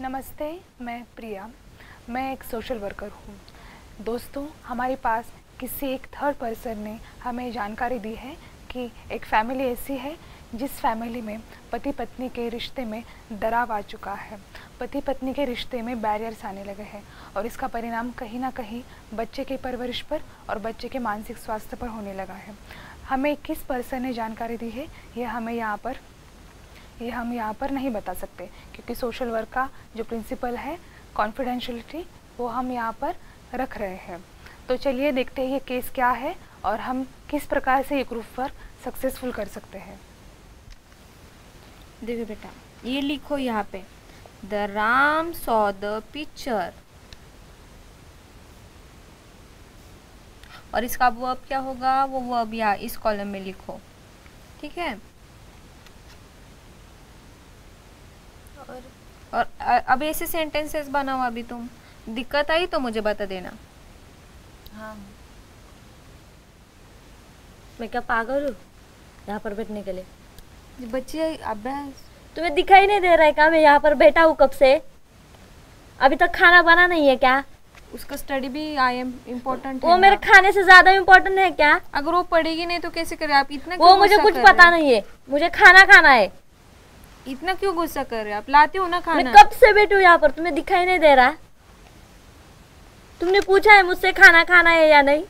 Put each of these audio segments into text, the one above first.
नमस्ते, मैं प्रिया। मैं एक सोशल वर्कर हूँ। दोस्तों, हमारे पास किसी एक थर्ड पर्सन ने हमें जानकारी दी है कि एक फैमिली ऐसी है जिस फैमिली में पति पत्नी के रिश्ते में दरार आ चुका है। पति पत्नी के रिश्ते में बैरियर्स आने लगे हैं और इसका परिणाम कहीं ना कहीं बच्चे के परवरिश पर और बच्चे के मानसिक स्वास्थ्य पर होने लगा है। हमें किस पर्सन ने जानकारी दी है ये हम यहाँ पर नहीं बता सकते, क्योंकि सोशल वर्क का जो प्रिंसिपल है कॉन्फिडेंशियलिटी, वो हम यहाँ पर रख रहे हैं। तो चलिए देखते हैं ये केस क्या है और हम किस प्रकार से ये ग्रुप वर्क सक्सेसफुल कर सकते हैं। देखो बेटा, ये लिखो यहाँ पे, the Ram saw the picture, और इसका वर्ब क्या होगा, वो वर्ब यहाँ इस कॉलम में लिखो, ठीक है। और अब ऐसे सेंटेंसेस बनाओ। अभी तुम दिक्कत आई तो मुझे बता देना। हाँ, मैं क्या पागल हूँ यहाँ पर बैठने के लिए? बच्चे अभ्यास, तुम्हें दिखाई नहीं दे रहा है क्या मैं यहाँ पर बैठा हूँ कब से? अभी तक खाना बना नहीं है क्या? उसका स्टडी भी इम्पोर्टेंट है। वो मेरे खाने से ज्यादा इम्पोर्टेंट है क्या? अगर वो पढ़ेगी नहीं तो कैसे करे आप? इतना वो मुझे कुछ पता नहीं है, मुझे खाना खाना है। इतना क्यों गुस्सा कर रहे हो आप? लाते हो ना खाना। मैं कब से बैठी हूँ यहाँ पर, तुम्हें दिखाई नहीं दे रहा? तुमने पूछा है मुझसे खाना खाना है या नहीं?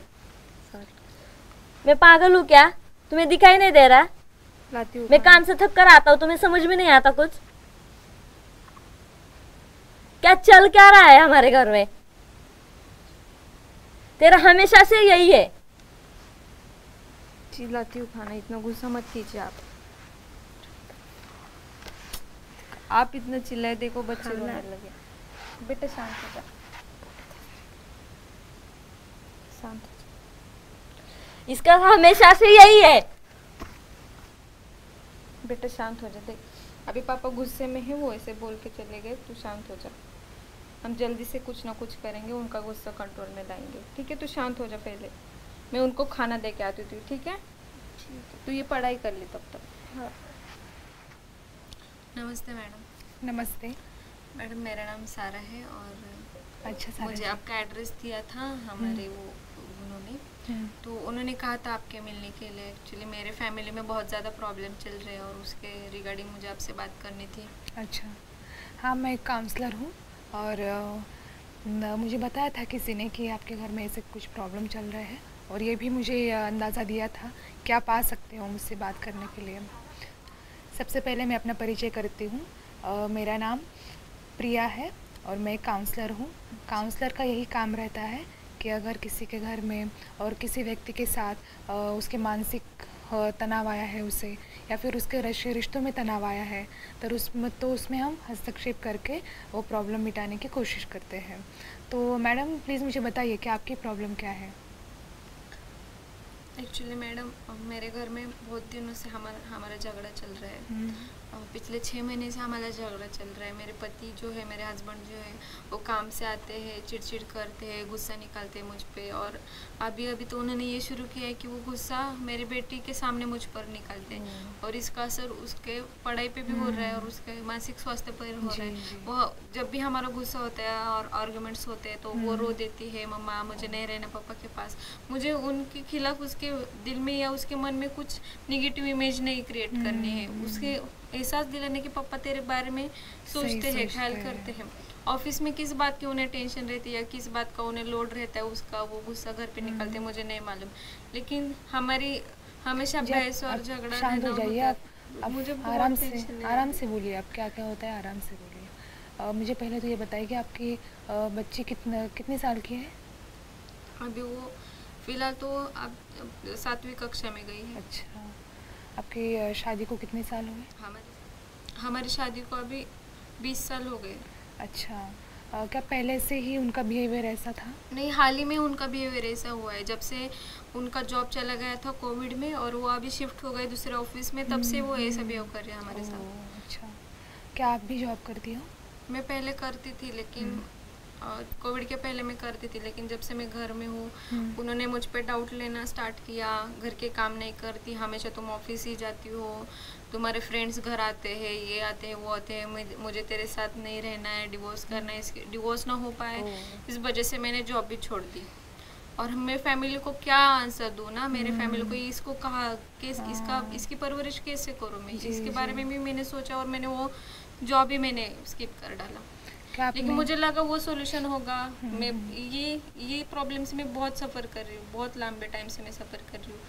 मैं पागल हूँ क्या? तुम्हें दिखाई नहीं दे रहा? लाती हूँ। मैं काम से थक कर आता हूँ, तुम्हें समझ में नहीं आता कुछ? क्या चल क्या रहा है हमारे घर में? तेरा हमेशा से यही है। चिल्लाती हूँ खाना, इतना गुस्सा मत कीजिए आप। आप इतना चिल्लाए, देखो बच्चे रोने लगे। बेटा शांत हो जा, शांत हो जा। इसका हमेशा से यही है। बेटा शांत हो जा। देख, अभी पापा गुस्से में है, वो ऐसे बोल के चले गए, तू शांत हो जा। हम जल्दी से कुछ ना कुछ करेंगे, उनका गुस्सा कंट्रोल में लाएंगे, ठीक है? तू शांत हो जा। पहले मैं उनको खाना दे के आती थी, ठीक है? तू ये पढ़ाई कर ली तब तक। हाँ। नमस्ते मैडम। नमस्ते मैडम, मेरा नाम सारा है और अच्छा सारा मुझे आपका एड्रेस दिया था हमारे वो उन्होंने, तो उन्होंने कहा था आपके मिलने के लिए। एक्चुअली मेरे फैमिली में बहुत ज़्यादा प्रॉब्लम चल रहे हैं और उसके रिगार्डिंग मुझे आपसे बात करनी थी। अच्छा, हाँ, मैं एक काउंसलर हूँ और मुझे बताया था किसी ने कि आपके घर में ऐसे कुछ प्रॉब्लम चल रहे हैं और ये भी मुझे अंदाज़ा दिया था कि आप आ सकते हो मुझसे बात करने के लिए। सबसे पहले मैं अपना परिचय करती हूँ। मेरा नाम प्रिया है और मैं काउंसलर हूँ। काउंसलर का यही काम रहता है कि अगर किसी के घर में और किसी व्यक्ति के साथ उसके मानसिक तनाव आया है उसे, या फिर उसके रिश्तों में तनाव आया है, तो उसमें हम हस्तक्षेप करके वो प्रॉब्लम मिटाने की कोशिश करते हैं। तो मैडम प्लीज़ मुझे बताइए कि आपकी प्रॉब्लम क्या है? एक्चुअली मैडम, मेरे घर में बहुत दिनों से हमारा झगड़ा चल रहा है। पिछले 6 महीने से हमारा झगड़ा चल रहा है। मेरे पति जो है, मेरे हस्बैंड जो है, वो काम से आते हैं, चिड़चिड़ करते हैं, गुस्सा निकालते हैं मुझ पे। और अभी तो उन्होंने ये शुरू किया है कि वो गुस्सा मेरी बेटी के सामने मुझ पर निकालते हैं और इसका असर उसके पढ़ाई पे भी हो रहा है और उसके मानसिक स्वास्थ्य पर हो रहा है। वो जब भी हमारा गुस्सा होता है और आर्गुमेंट्स होते हैं तो वो रो देती है, मम्मा मुझे नहीं रहना पापा के पास। मुझे उनके खिलाफ उसके दिल में या उसके मन में कुछ निगेटिव इमेज नहीं क्रिएट करनी है। उसके एहसास दिलाने के पापा तेरे बारे में सोचते हैं, ख्याल करते हैं। ऑफिस में किस बात की उन्हें टेंशन रहती है या किस बात का उन्हें लोड रहता है, उसका वो गुस्सा घर पे निकालते हैं, मुझे नहीं मालूम। लेकिन हमारी हमेशा बहस और झगड़ा। शांत हो जाइए आप मुझे आराम से बोलिए। आप क्या क्या होता है आराम से बोलिए। मुझे पहले तो ये बताइए कि आपकी बच्ची कितने साल की है? अभी वो फिलहाल तो अब 7वीं कक्षा में गई है। अच्छा, आपकी शादी को कितने साल हुए? हमारी शादी को अभी 20 साल हो गए। अच्छा, क्या पहले से ही उनका बिहेवियर ऐसा था? नहीं, हाल ही में उनका बिहेवियर ऐसा हुआ है। जब से उनका जॉब चला गया था कोविड में और वो अभी शिफ्ट हो गए दूसरे ऑफिस में, तब से वो ऐसा बिहेव कर रहे हैं हमारे साथ। अच्छा, क्या आप भी जॉब करती हो? मैं पहले करती थी, लेकिन कोविड के पहले मैं करती थी, लेकिन जब से मैं घर में हूँ उन्होंने मुझ पे डाउट लेना स्टार्ट किया। घर के काम नहीं करती, हमेशा तुम ऑफिस ही जाती हो, तुम्हारे फ्रेंड्स घर आते हैं, ये आते हैं, वो आते हैं, मुझे तेरे साथ नहीं रहना है, डिवोर्स करना है। इसके डिवोर्स ना हो पाए इस वजह से मैंने जॉब भी छोड़ दी। और मेरे फैमिली को क्या आंसर दूँ ना, मेरे फैमिली को इसको कहा कि इसकी परवरिश कैसे करूँ मैं, इसके बारे में भी मैंने सोचा और मैंने वो जॉब ही मैंने स्किप कर डाला। लेकिन मुझे लगा वो सॉल्यूशन होगा। मैं ये प्रॉब्लम्स में बहुत सफ़र कर रही हूँ, बहुत लंबे टाइम से मैं सफ़र कर रही हूँ।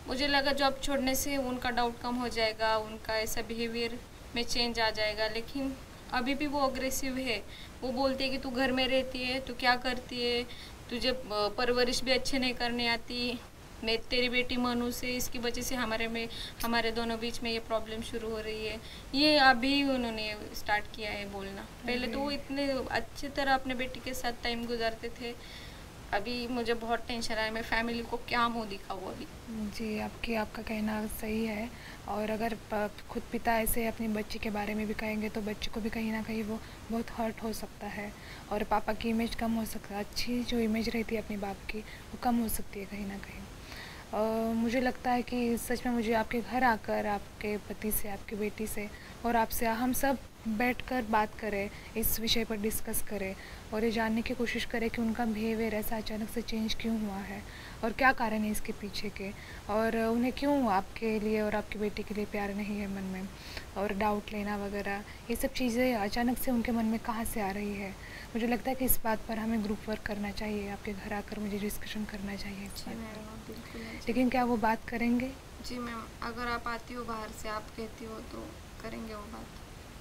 मुझे लगा जॉब छोड़ने से उनका डाउट कम हो जाएगा, उनका ऐसा बिहेवियर में चेंज आ जाएगा, लेकिन अभी भी वो अग्रेसिव है। वो बोलती है कि तू घर में रहती है, तू क्या करती है, तुझे परवरिश भी अच्छे नहीं करने आती, मैं तेरी बेटी मनु से, इसकी वजह से हमारे दोनों बीच में ये प्रॉब्लम शुरू हो रही है। ये अभी उन्होंने स्टार्ट किया है बोलना। पहले तो वो इतने अच्छी तरह अपने बेटी के साथ टाइम गुजारते थे। अभी मुझे बहुत टेंशन है, मैं फैमिली को क्या मुँह दिखाऊँ अभी। जी, आपका कहना सही है। और अगर खुद पिता ऐसे अपनी बच्ची के बारे में भी कहेंगे तो बच्चे को भी कहीं ना कहीं वो बहुत हर्ट हो सकता है, और पापा की इमेज कम हो सकता है, अच्छी जो इमेज रहती है अपने बाप की वो कम हो सकती है कहीं ना कहीं। मुझे लगता है कि सच में मुझे आपके घर आकर आपके पति से, आपकी बेटी से और आपसे हम सब बैठकर बात करें, इस विषय पर डिस्कस करें और ये जानने की कोशिश करें कि उनका बिहेवियर ऐसा अचानक से चेंज क्यों हुआ है और क्या कारण है इसके पीछे के, और उन्हें क्यों आपके लिए और आपकी बेटी के लिए प्यार नहीं है मन में, और डाउट लेना वगैरह ये सब चीज़ें अचानक से उनके मन में कहाँ से आ रही है। मुझे लगता है कि इस बात पर हमें ग्रुप वर्क करना चाहिए, आपके घर आकर मुझे डिस्कशन करना चाहिए इस बात पर। लेकिन क्या वो बात करेंगे? जी मैम, अगर आप आती हो बाहर से, आप कहती हो तो करेंगे वो बात।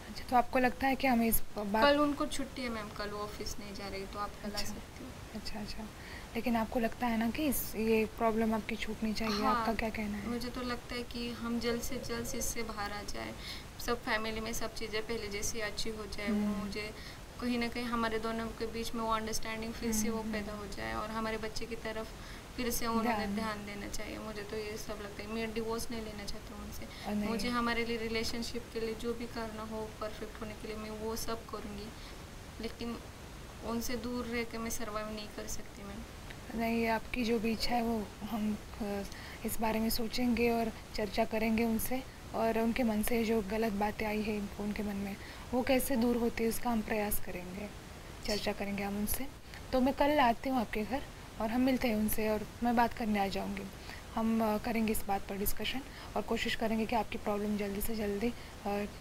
अच्छा, तो आपको लगता है कि हमें इस बात, कल उनको छुट्टी है मैम, कल वो ऑफिस नहीं जा रही, तो आप कल आ सकती हो। अच्छा, लेकिन आपको लगता है ना कि ये प्रॉब्लम आपकी छूटनी चाहिए? हाँ, आपका क्या कहना है? मुझे तो लगता है कि हम जल्द से जल्द इससे बाहर आ जाए, सब फैमिली में सब चीज़ें पहले जैसी अच्छी हो जाए। वो मुझे कहीं ना कहीं हमारे दोनों के बीच में वो अंडरस्टैंडिंग फिर से वो पैदा हो जाए और हमारे बच्चे की तरफ फिर से उन्हें ध्यान देना चाहिए। मुझे तो ये सब लगता है। मैं डिवोर्स नहीं लेना चाहती हूँ उनसे। मुझे हमारे लिए रिलेशनशिप के लिए जो भी करना हो परफेक्ट होने के लिए मैं वो सब करूँगी, लेकिन उनसे दूर रह के मैं सर्वाइव नहीं कर सकती मैम। नहीं, आपकी जो भी इच्छा है वो हम इस बारे में सोचेंगे और चर्चा करेंगे उनसे, और उनके मन से जो गलत बातें आई है उनके मन में वो कैसे दूर होती है उसका हम प्रयास करेंगे, चर्चा करेंगे हम उनसे। तो मैं कल आती हूँ आपके घर और हम मिलते हैं उनसे, और मैं बात करने आ जाऊँगी। हम करेंगे इस बात पर डिस्कशन और कोशिश करेंगे कि आपकी प्रॉब्लम जल्दी से जल्दी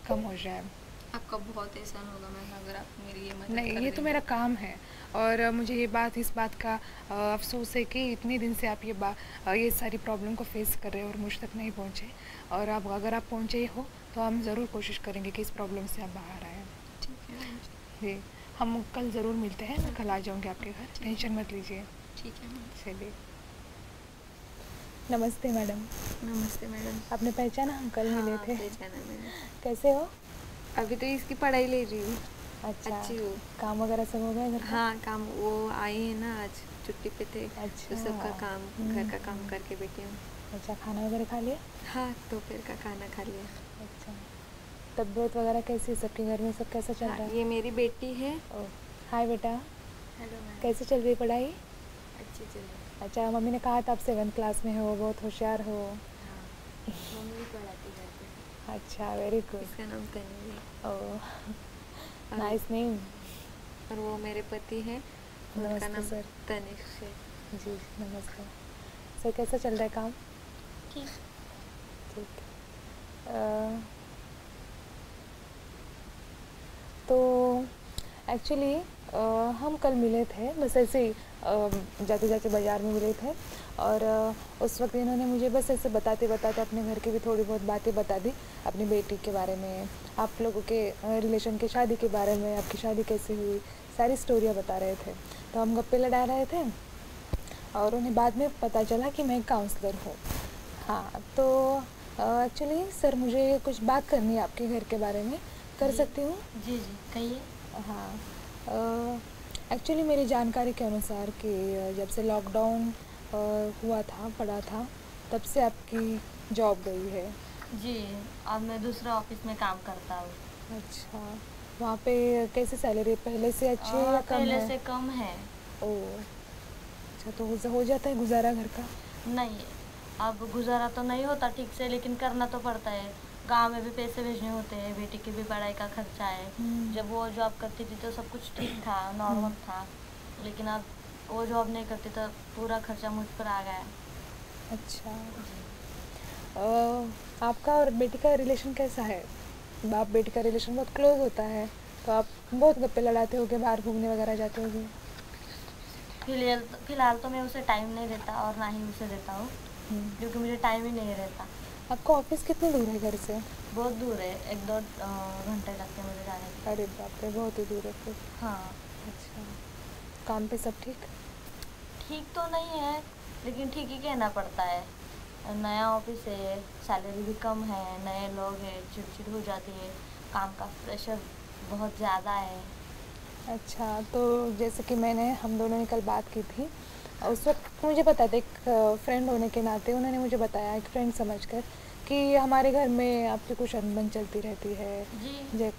कम हो जाए। आपका बहुत एहसान होगा मैम अगर आप मेरी ये मदद नहीं, कर ये तो मेरा काम है, और मुझे इस बात का अफसोस है कि इतने दिन से आप ये सारी प्रॉब्लम को फेस कर रहे हो और मुझ तक नहीं पहुँचे, और अब अगर आप पहुँचे हो तो हम ज़रूर कोशिश करेंगे कि इस प्रॉब्लम से आप बाहर आएँ। ठीक है जी, हम कल ज़रूर मिलते हैं। मैं कल आ जाऊँगी आपके घर, टेंशन मत लीजिए। ठीक है मैम। चलिए, नमस्ते मैडम। नमस्ते मैडम। आपने पहचाना, हम कल मिले थे। पहचाना मैंने। कैसे हो? अभी तो इसकी पढ़ाई ले रही हूँ। अच्छा, अच्छी हो। काम वगैरह सब हो गया घर का? हाँ, काम वो आई है ना, आज छुट्टी पे थे। अच्छा, तो सबका काम, घर का काम करके बैठी हूँ। अच्छा, खाना वगैरह खा लिया? हाँ, दोपहर का खाना खा लिया। अच्छा, तबीयत वगैरह कैसी है सबके घर में? सब कैसा चल रहा है? ये मेरी बेटी है। हाय बेटा, हेलो मैम। कैसे चल रही है पढ़ाई? अच्छी चल रही है। अच्छा, मम्मी ने कहा था आप 7th क्लास में हो, बहुत होशियार हो। हाँ, मम्मी भी पढ़ाती घर पे। अच्छा, वेरी गुड। इसका नाम तन्वी है। ओह, नाइस नेम। और वो मेरे पति हैं, उनका नमस्ते नाम सर। तनिष्क है। जी नमस्कार सर, कैसा चल रहा है काम? ठीक। तो एक्चुअली हम कल मिले थे, बस ऐसे ही जाते जाते बाज़ार में मिले थे, और उस वक्त इन्होंने मुझे बस ऐसे बताते बताते अपने घर की भी थोड़ी बहुत बातें बता दी, अपनी बेटी के बारे में, आप लोगों के रिलेशन के शादी के बारे में, आपकी शादी कैसे हुई, सारी स्टोरियाँ बता रहे थे। तो हम गप्पे लड़ा रहे थे और उन्हें बाद में पता चला कि मैं काउंसलर हूँ। हाँ, तो एक्चुअली सर मुझे कुछ बात करनी है आपके घर के बारे में, कर सकती हूँ? जी कहिए। हाँ, एक्चुअली मेरी जानकारी के अनुसार कि जब से लॉकडाउन हुआ था, पड़ा था, तब से आपकी जॉब गई है। जी, अब मैं दूसरा ऑफिस में काम करता हूँ। अच्छा, वहाँ पे कैसी सैलरी, पहले से अच्छी है या कम पहले है? से कम है। ओह, अच्छा, तो हो जाता है गुजारा घर का? नहीं, अब गुजारा तो नहीं होता ठीक से, लेकिन करना तो पड़ता है। गांव में भी पैसे भेजने होते हैं, बेटी की भी पढ़ाई का खर्चा है। जब वो जॉब करती थी तो सब कुछ ठीक था, नॉर्मल था, लेकिन अब वो जॉब नहीं करती तो पूरा खर्चा मुझ पर आ गया है। अच्छा, आपका और बेटी का रिलेशन कैसा है? बाप बेटी का रिलेशन बहुत क्लोज होता है, तो आप बहुत गप्पे लड़ाते होगे, बाहर घूमने वगैरह जाते होगे? फिलहाल तो मैं उसे टाइम नहीं देता और ना ही उसे देता हूँ, क्योंकि मुझे टाइम ही नहीं रहता। आपका ऑफिस कितनी दूर है घर से? बहुत दूर है, 1-2 घंटे लगते हैं मुझे जाने के। अरे बाप रे, बहुत ही दूर है फिर। हाँ। अच्छा, काम पे सब ठीक? ठीक तो नहीं है, लेकिन ठीक ही कहना पड़ता है। नया ऑफिस है, सैलरी भी कम है, नए लोग हैं, चिड़चिड़ हो जाती है, काम का प्रेशर बहुत ज़्यादा है। अच्छा, तो जैसे कि हम दोनों ने कल बात की थी, उस वक्त मुझे पता था, एक फ्रेंड होने के नाते उन्होंने मुझे बताया, एक फ्रेंड समझकर, कि हमारे घर में आपकी कुछ अनबन चलती रहती है जी।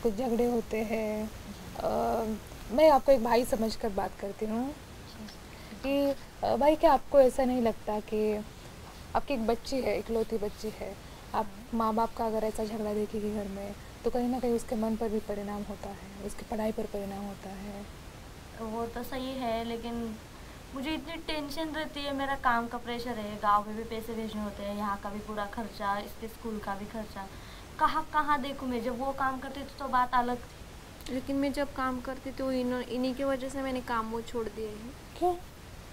कुछ झगड़े होते हैं। मैं आपको एक भाई समझकर बात करती हूँ कि भाई, क्या आपको ऐसा नहीं लगता कि आपकी एक बच्ची है, इकलौती बच्ची है, आप माँ बाप का अगर ऐसा झगड़ा देखेगी घर में, तो कहीं ना कहीं उसके मन पर भी परिणाम होता है, उसकी पढ़ाई पर परिणाम होता है। वो तो सही है, लेकिन मुझे इतनी टेंशन रहती है, मेरा काम का प्रेशर है, गांव में भी पैसे भेजने होते हैं, यहाँ का भी पूरा खर्चा, इसके स्कूल का भी खर्चा, कहाँ देखूँ मैं। जब वो काम करती थी तो बात अलग थी, लेकिन मैं जब काम करती तो इन्हीं की वजह से मैंने काम वो छोड़ दिए हैं। क्यों?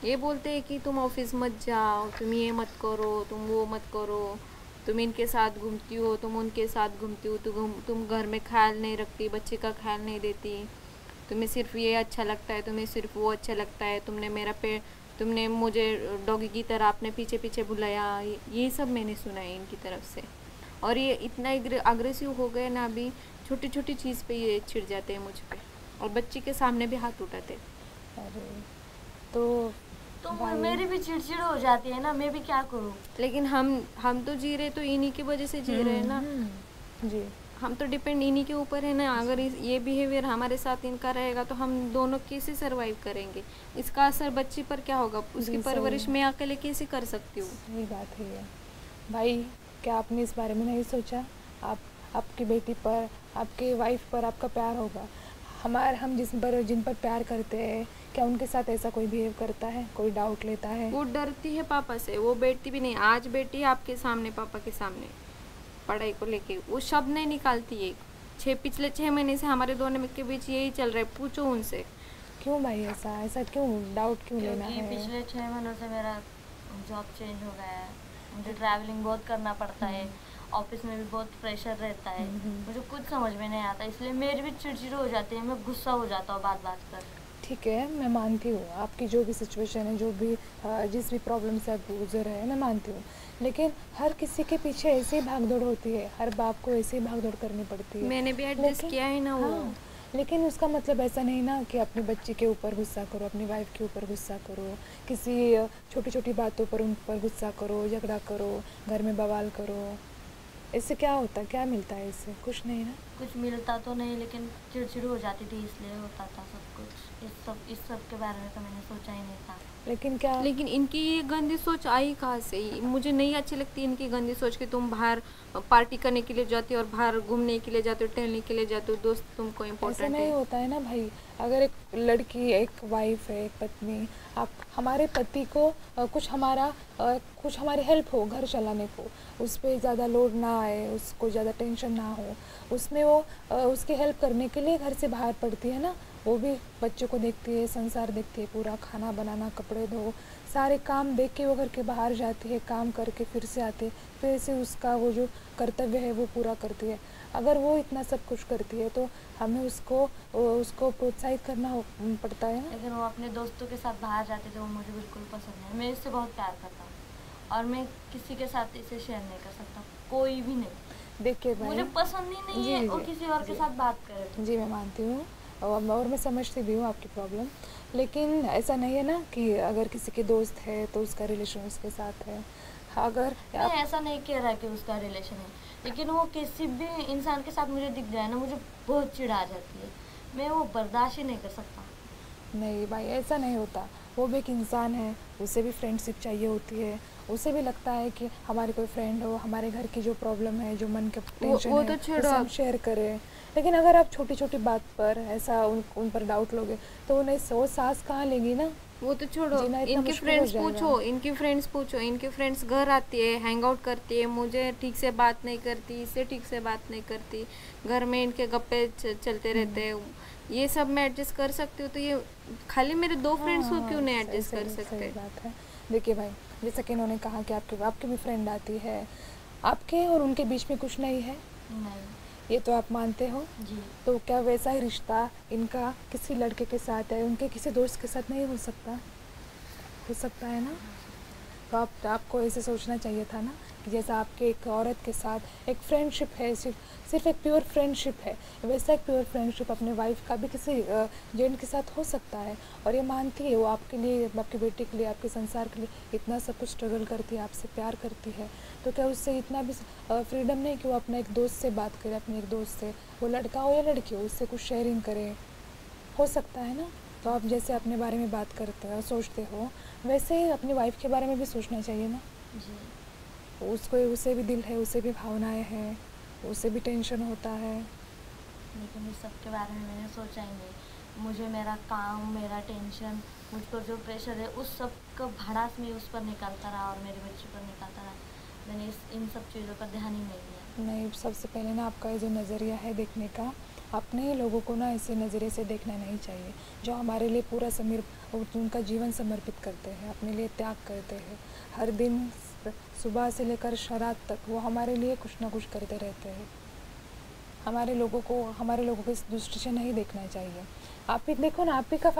ये बोलते हैं कि तुम ऑफिस मत जाओ, तुम ये मत करो, तुम वो मत करो, तुम इनके साथ घूमती हो, तुम उनके साथ घूमती हो, तुम घर में ख्याल नहीं रखती, बच्चे का ख्याल नहीं देती, तुम्हें सिर्फ ये अच्छा लगता है, तुम्हें सिर्फ वो अच्छा लगता है, तुमने मुझे डॉगी की तरह अपने पीछे पीछे बुलाया। ये सब मैंने सुना है इनकी तरफ से, और ये इतना अग्रेसिव हो गए ना, अभी छोटी छोटी चीज़ पे ये चिढ़ जाते हैं मुझ पे, और बच्ची के सामने भी हाथ उठाते हैं। अरे, तो मेरी भी चिड़चिड़ हो जाती है ना, मैं भी क्या करूँ। लेकिन हम तो जी रहे तो इन्हीं की वजह से जी रहे हैं ना। जी, हम तो डिपेंड इन्हीं के ऊपर है ना। अगर ये बिहेवियर हमारे साथ इनका रहेगा तो हम दोनों कैसे सरवाइव करेंगे? इसका असर बच्ची पर क्या होगा? उसकी परवरिश मैं अकेले कैसे कर सकती हूँ? सही बात है ये। भाई, क्या आपने इस बारे में नहीं सोचा? आपकी बेटी पर, आपके वाइफ पर आपका प्यार होगा, हम जिन पर प्यार करते हैं, क्या उनके साथ ऐसा कोई बिहेव करता है, कोई डाउट लेता है? वो डरती है पापा से, वो बैठती भी नहीं। आज बैठी है आपके सामने, पापा के सामने, पढ़ाई को लेके वो शब्द नहीं निकालती है। पिछले 6 महीने से हमारे दोनों के बीच यही चल रहा है, पूछो उनसे। क्यों भाई, ऐसा क्यों डाउट क्यों लेना क्योंकि है? पिछले 6 महीनों से मेरा जॉब चेंज हो गया है, मुझे ट्रैवलिंग बहुत करना पड़ता है, ऑफिस में भी बहुत प्रेशर रहता है, मुझे कुछ समझ में नहीं आता, इसलिए मेरी भी चिड़चिड़ हो जाती है, मैं गुस्सा हो जाता हूँ बात पर। ठीक है, मैं मानती हूँ आपकी जो भी सिचुएशन है, जिस भी प्रॉब्लम से आप गुजर रहे हैं, मैं मानती हूँ, लेकिन हर किसी के पीछे ऐसे ही भागदौड़ होती है, हर बाप को ऐसे ही भागदौड़ करनी पड़ती है। मैंने भी एडजस्ट किया है ना वो। हाँ, लेकिन उसका मतलब ऐसा नहीं ना कि अपनी बच्ची के ऊपर गुस्सा करो, अपनी वाइफ के ऊपर गुस्सा करो, किसी छोटी छोटी बातों पर उन पर गुस्सा करो, झगड़ा करो, घर में बवाल करो। इससे क्या होता, क्या मिलता है इससे? कुछ नहीं ना। कुछ मिलता तो नहीं, लेकिन चिड़चिड़ हो जाती थी, इसलिए होता था सब कुछ। इस सब के बारे में तो मैंने सोचा ही नहीं था। लेकिन इनकी ये गंदी सोच आई कहाँ से? मुझे नहीं अच्छी लगती इनकी गंदी सोच कि तुम बाहर पार्टी करने के लिए जाते हो और बाहर घूमने के लिए जाते हो, टहलने के लिए जाते हो, दोस्त तुमको इम्पोर्टेंट है। ऐसा नहीं होता है ना भाई। अगर एक लड़की, एक वाइफ है, एक पत्नी, आप हमारे पति को कुछ हमारी हेल्प हो घर चलाने को, उस पर ज़्यादा लोड ना आए, उसको ज़्यादा टेंशन ना हो, उसमें वो उसकी हेल्प करने के लिए घर से बाहर पड़ती है ना। वो भी बच्चों को देखती है, संसार देखती है, पूरा खाना बनाना, कपड़े धो, सारे काम देख के वो घर के बाहर जाती है, काम करके फिर से आते, फिर से उसका वो जो कर्तव्य है वो पूरा करती है। अगर वो इतना सब कुछ करती है तो हमें उसको प्रोत्साहित करना पड़ता है ना। लेकिन वो अपने दोस्तों के साथ बाहर जाते थे, वो मुझे बिल्कुल पसंद नहीं। मैं इससे बहुत प्यार करता हूँ और मैं किसी के साथ इसे शेयर नहीं कर सकता, कोई भी नहीं। देखिए भाई, मुझे पसंद ही नहीं है वो किसी और के साथ बात करे। जी, मैं मानती हूँ और मैं समझती भी हूँ आपकी प्रॉब्लम, लेकिन ऐसा नहीं है ना कि अगर किसी के दोस्त है तो उसका रिलेशन उसके साथ है। अगर मैं ऐसा नहीं कह रहा कि उसका रिलेशन है, लेकिन वो किसी भी इंसान के साथ मुझे दिख जाए ना, मुझे बहुत चिढ़ आ जाती है, मैं वो बर्दाश्त ही नहीं कर सकता। नहीं भाई, ऐसा नहीं होता। वो भी एक इंसान है, उसे भी फ्रेंडशिप चाहिए होती है। उसे भी लगता है कि हमारे कोई फ्रेंड हो, हमारे घर की जो प्रॉब्लम है, जो मन के टेंशन वो है, तो छोड़ो उसे हम आप। शेयर करें। लेकिन अगर आप छोटी छोटी बात पर ऐसा उन पर डाउट लोगे तो उन्हें वो सांस कहाँ लेंगी ना। वो तो छोड़ो, जीना इतना इनके मुश्किल हो फ्रेंड्स जाएगा। पूछो, इनके फ्रेंड्स घर आती है, हैंग आउट करती है, मुझे ठीक से बात नहीं करती, इससे ठीक से बात नहीं करती, घर में इनके गप्पे चलते रहते हैं। ये सब मैं एडजस्ट कर सकती हूँ, तो ये खाली मेरे 2 फ्रेंड्स को क्यों नहीं एडजस्ट कर सही सकते? बात है। देखिए भाई, जैसे कि इन्होंने कहा कि आपके आपकी भी फ्रेंड आती है, आपके और उनके बीच में कुछ नहीं है, नहीं ये तो आप मानते हो। जी, तो क्या वैसा ही रिश्ता इनका किसी लड़के के साथ है, उनके किसी दोस्त के साथ नहीं हो सकता? हो सकता है ना। तो आपको ऐसे सोचना चाहिए था ना कि जैसा आपके एक औरत के साथ एक फ्रेंडशिप है, सिर्फ एक प्योर फ्रेंडशिप है, वैसा एक प्योर फ्रेंडशिप अपने वाइफ का भी किसी जेंट के साथ हो सकता है। और ये मानती है, वो आपके लिए, आपकी बेटी के लिए, आपके संसार के लिए इतना सब कुछ स्ट्रगल करती है, आपसे प्यार करती है, तो क्या उससे इतना भी फ्रीडम नहीं कि वो अपने एक दोस्त से बात करे, अपने एक दोस्त से, वो लड़का हो या लड़की हो, उससे कुछ शेयरिंग करे? हो सकता है ना। तो आप जैसे अपने बारे में बात करते हो, सोचते हो, वैसे ही अपनी वाइफ के बारे में भी सोचना चाहिए ना। जी, उसे भी दिल है, उसे भी भावनाएं हैं, उसे भी टेंशन होता है। लेकिन इस सब के बारे में मैंने सोचा ही नहीं। मुझे मेरा काम, मेरा टेंशन, मुझ पर जो प्रेशर है, उस सब का भड़ास मैं उस पर निकालता रहा और मेरे बच्चे पर निकालता रहा। मैंने इन सब चीज़ों पर ध्यान ही नहीं दिया। नहीं, सबसे पहले ना आपका ये जो नज़रिया है देखने का, अपने लोगों को ना ऐसे नज़रिए से देखना नहीं चाहिए, जो हमारे लिए पूरा उनका जीवन समर्पित करते हैं, अपने लिए त्याग करते हैं, हर दिन सुबह से लेकर रात तक वो हमारे लिए कुछ ना कुछ करते रहते हैं। हमारे लोगों को इस दृष्टि से नहीं देखना चाहिए। आप ही देखो ना, आप ही का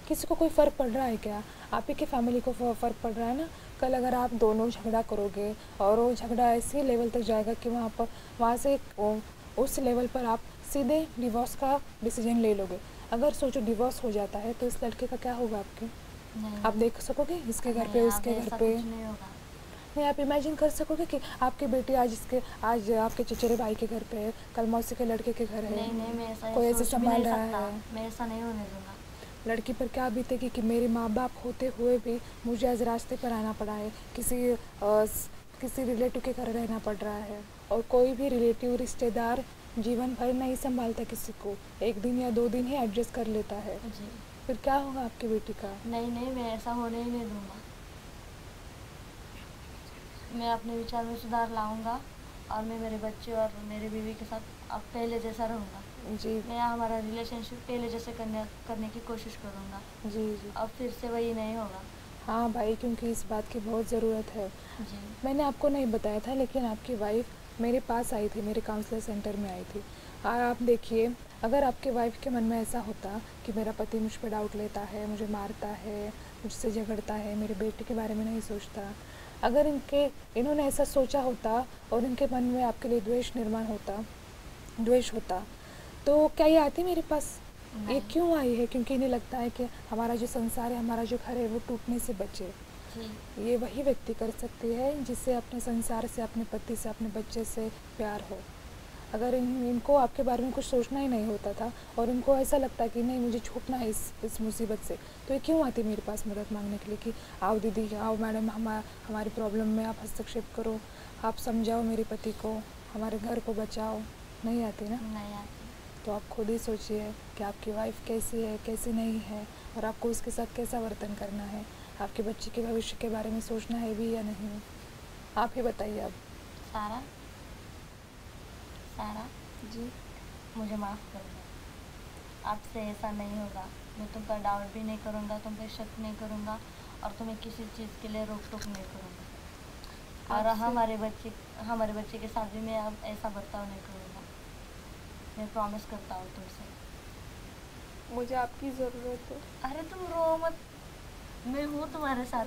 किसी को कोई फ़र्क पड़ रहा है क्या? आप ही की फैमिली को फ़र्क पड़ रहा है ना। कल अगर आप दोनों झगड़ा करोगे और वो झगड़ा ऐसे लेवल तक जाएगा कि वहाँ से उस लेवल पर आप सीधे डिवोर्स का डिसीजन ले लोगे। अगर सोचो डिवोर्स हो जाता है तो इस लड़के का क्या होगा आपके? नहीं, आप देख सकोगे इसके घर पे, नहीं, उसके अब घर ऐसा पे? कुछ नहीं होगा। नहीं, आप इमेजिन कर सकोगे कि आपकी बेटी आज आपके चचेरे भाई के घर पे है, कल मौसी के लड़के के घर है, नहीं नहीं, मैं ऐसा कोई ऐसे सोच भी संभाल नहीं रहा सकता। है। मैं ऐसा नहीं होने दूंगा। लड़की पर क्या बीतेगी कि मेरे माँ बाप होते हुए भी मुझे आज रास्ते पर आना पड़ा है, किसी रिलेटिव के घर रहना पड़ रहा है। और कोई भी रिलेटिव, रिश्तेदार जीवन भर नहीं संभालता किसी को, 1 दिन या 2 दिन ही एडजस्ट कर लेता है। जी, फिर क्या होगा आपकी बेटी का? नहीं नहीं, मैं ऐसा होने ही नहीं दूंगा। मैं अपने विचार में सुधार लाऊंगा और मैं मेरे बच्चे और मेरे बीवी के साथ अब पहले जैसा रहूँगा। जी मैं हमारा रिलेशनशिप पहले जैसे करने की कोशिश करूँगा। जी जी। अब फिर से वही नहीं होगा। हाँ भाई, क्योंकि इस बात की बहुत ज़रूरत है। जी, मैंने आपको नहीं बताया था, लेकिन आपकी वाइफ मेरे पास आई थी, मेरे काउंसलर सेंटर में आई थी। आप देखिए, अगर आपके वाइफ के मन में ऐसा होता कि मेरा पति मुझ पर डाउट लेता है, मुझे मारता है, मुझसे झगड़ता है, मेरे बेटे के बारे में नहीं सोचता, अगर इन्होंने ऐसा सोचा होता और इनके मन में आपके लिए द्वेष होता, तो क्या ये आती मेरे पास? ये नहीं। क्यों आई है? क्योंकि इन्हें लगता है कि हमारा जो संसार है, हमारा जो घर है, वो टूटने से बचे। जी, ये वही व्यक्ति कर सकती है जिससे अपने संसार से, अपने पति से, अपने बच्चे से प्यार हो। अगर इनको आपके बारे में कुछ सोचना ही नहीं होता था और इनको ऐसा लगता कि नहीं, मुझे छूटना है इस मुसीबत से, तो ये क्यों आती मेरे पास मदद मांगने के लिए कि आओ दीदी, आओ मैडम, हमारी प्रॉब्लम में आप हस्तक्षेप करो, आप समझाओ मेरे पति को, हमारे घर को बचाओ? नहीं आती ना। नहीं आती। तो आप खुद ही सोचिए कि आपकी वाइफ कैसी है, कैसी नहीं है, और आपको उसके साथ कैसा वर्तन करना है। आपके बच्चे के भविष्य के बारे में सोचना है भी या नहीं? आप ही बताइए। अब सारा जी, मुझे माफ़ कर दो। आपसे ऐसा नहीं होगा। मैं तुम पर डाउट भी नहीं करूँगा, तुम पर शक नहीं करूँगा और तुम्हें किसी चीज़ के लिए रोक टोक नहीं करूँगा। और हमारे बच्चे के साथ भी मैं अब ऐसा बर्ताव नहीं करूँगा। मैं प्रॉमिस करता हूँ तुमसे। मुझे आपकी ज़रूरत है। अरे तुम रो मत, मैं हूँ तुम्हारे साथ।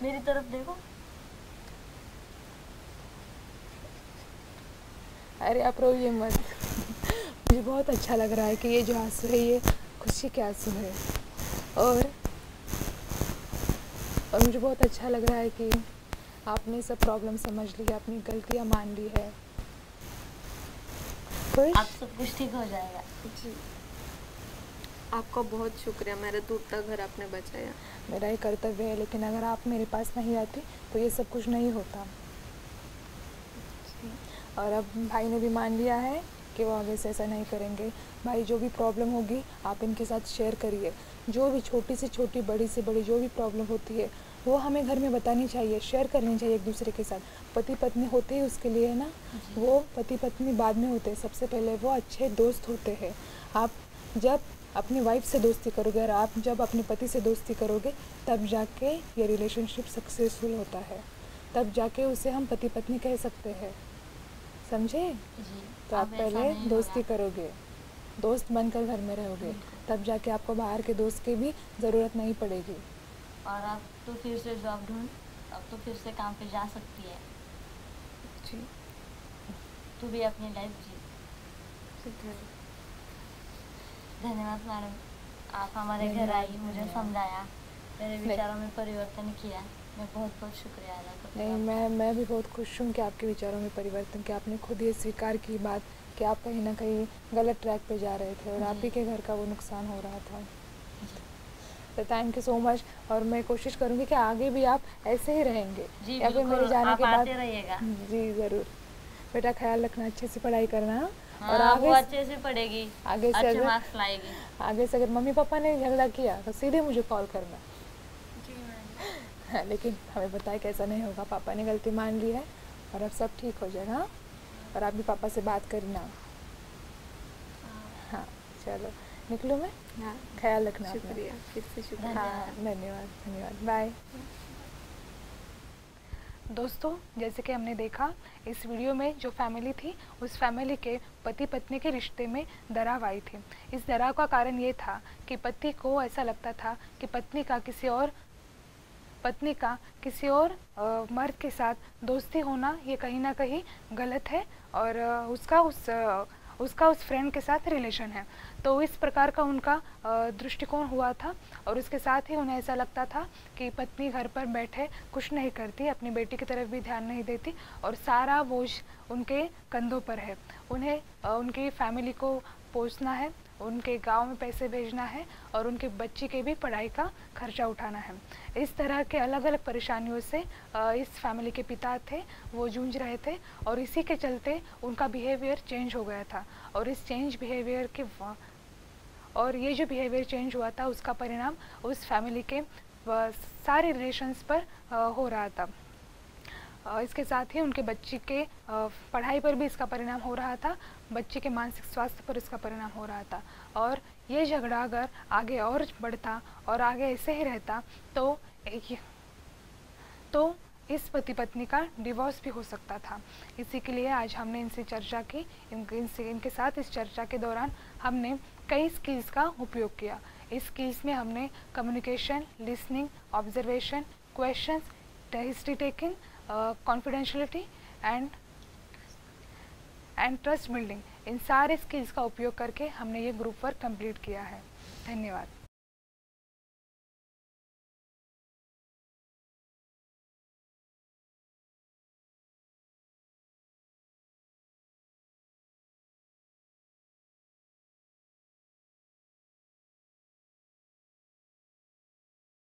मेरी तरफ देखो। अरे आप रोइए मत। मुझे बहुत अच्छा लग रहा है कि ये जो आंसू है, ये खुशी के आंसू है। और मुझे बहुत अच्छा लग रहा है कि आपने सब प्रॉब्लम समझ ली है, अपनी गलतियाँ मान ली है। खुश? अब सब कुछ ठीक हो जाएगा। जी, आपका बहुत शुक्रिया, मेरा टूटता घर आपने बचाया। मेरा ही कर्तव्य है, लेकिन अगर आप मेरे पास नहीं आती तो ये सब कुछ नहीं होता। और अब भाई ने भी मान लिया है कि वो आगे से ऐसा नहीं करेंगे। भाई जो भी प्रॉब्लम होगी आप इनके साथ शेयर करिए। जो भी छोटी से छोटी, बड़ी से बड़ी जो भी प्रॉब्लम होती है वो हमें घर में बतानी चाहिए, शेयर करनी चाहिए एक दूसरे के साथ। पति पत्नी होते ही उसके लिए है ना, वो पति पत्नी बाद में होते हैं, सबसे पहले वो अच्छे दोस्त होते हैं। आप जब अपनी वाइफ से दोस्ती करोगे और आप जब अपने पति से दोस्ती करोगे तब जाके ये रिलेशनशिप सक्सेसफुल होता है, तब जाके उसे हम पति पत्नी कह सकते हैं, समझे? जी। तो आप अब ऐसा पहले नहीं दोस्ती होगा। करोगे, दोस्त बनकर घर में रहोगे, तब जाके आपको बाहर के दोस्त की भी ज़रूरत नहीं पड़ेगी। और अब तो फिर से जॉब ढूंढ, अब तो फिर से काम पे जा सकती है। जी, तू भी अपनी लाइफ जी। धन्यवाद। धन्यवाद मैडम, आप हमारे घर धन्यवाद, आई, मुझे धन्यवाद। समझाया, मेरे विचारों में परिवर्तन किया। मैं बहुत बहुत शुक्रिया अदा करती नहीं, हूँ। मैं भी बहुत खुश हूँ कि आपके विचारों में परिवर्तन किया। आपने खुद ये स्वीकार की बात कि आप कहीं ना कहीं गलत ट्रैक पे जा रहे थे और आप ही के घर का वो नुकसान हो रहा था। तो थैंक यू सो मच। और मैं कोशिश करूँगी कि आगे भी आप ऐसे ही रहेंगे। जी या फिर मेरे बिल्कुल, जाने आप के बाद आते रहिएगा। जी ज़रूर। बेटा ख्याल रखना, अच्छे से पढ़ाई करना। हाँ, और वो आगे अच्छे से पढ़ेगी, आगे से अच्छे अगर मार्क्स लाएगी। आगे से अगर मम्मी पापा ने झगड़ा किया तो सीधे मुझे कॉल करना। जी मैम। हाँ, लेकिन हमें बताए कैसा नहीं होगा। पापा ने गलती मान ली है और अब सब ठीक हो जाएगा। हाँ? और आप भी पापा से बात करना। हाँ चलो, निकलूँ मैं? हाँ, ख्याल रखना अपना। शुक्रिया, फिर से शुक्रिया। हाँ धन्यवाद, धन्यवाद, बाय। दोस्तों, जैसे कि हमने देखा इस वीडियो में जो फैमिली थी उस फैमिली के पति पत्नी के रिश्ते में दरार आई थी। इस दरार का कारण ये था कि पति को ऐसा लगता था कि पत्नी का किसी और मर्द के साथ दोस्ती होना ये कहीं ना कहीं गलत है और उसका उस फ्रेंड के साथ रिलेशन है। तो इस प्रकार का उनका दृष्टिकोण हुआ था और उसके साथ ही उन्हें ऐसा लगता था कि पत्नी घर पर बैठे कुछ नहीं करती, अपनी बेटी की तरफ भी ध्यान नहीं देती और सारा बोझ उनके कंधों पर है। उन्हें उनकी फैमिली को पोसना है, उनके गांव में पैसे भेजना है और उनके बच्ची के भी पढ़ाई का खर्चा उठाना है। इस तरह के अलग अलग परेशानियों से इस फैमिली के पिता थे वो जूझ रहे थे और इसी के चलते उनका बिहेवियर चेंज हो गया था। और इस चेंज बिहेवियर के और ये जो बिहेवियर चेंज हुआ था उसका परिणाम उस फैमिली के सारे रिलेशंस पर हो रहा था। इसके साथ ही उनके बच्ची के पढ़ाई पर भी इसका परिणाम हो रहा था, बच्चे के मानसिक स्वास्थ्य पर इसका परिणाम हो रहा था। और ये झगड़ा अगर आगे और बढ़ता और आगे ऐसे ही रहता तो इस पति पत्नी का डिवोर्स भी हो सकता था। इसी के लिए आज हमने इनसे चर्चा की। इनके साथ इस चर्चा के दौरान हमने कई स्किल्स का उपयोग किया। इस स्किल्स में हमने communication, listening, observation, questions, history taking, confidentiality and trust building, इन सारे स्किल्स का उपयोग करके हमने ये ग्रुप वर्क कंप्लीट किया है। धन्यवाद।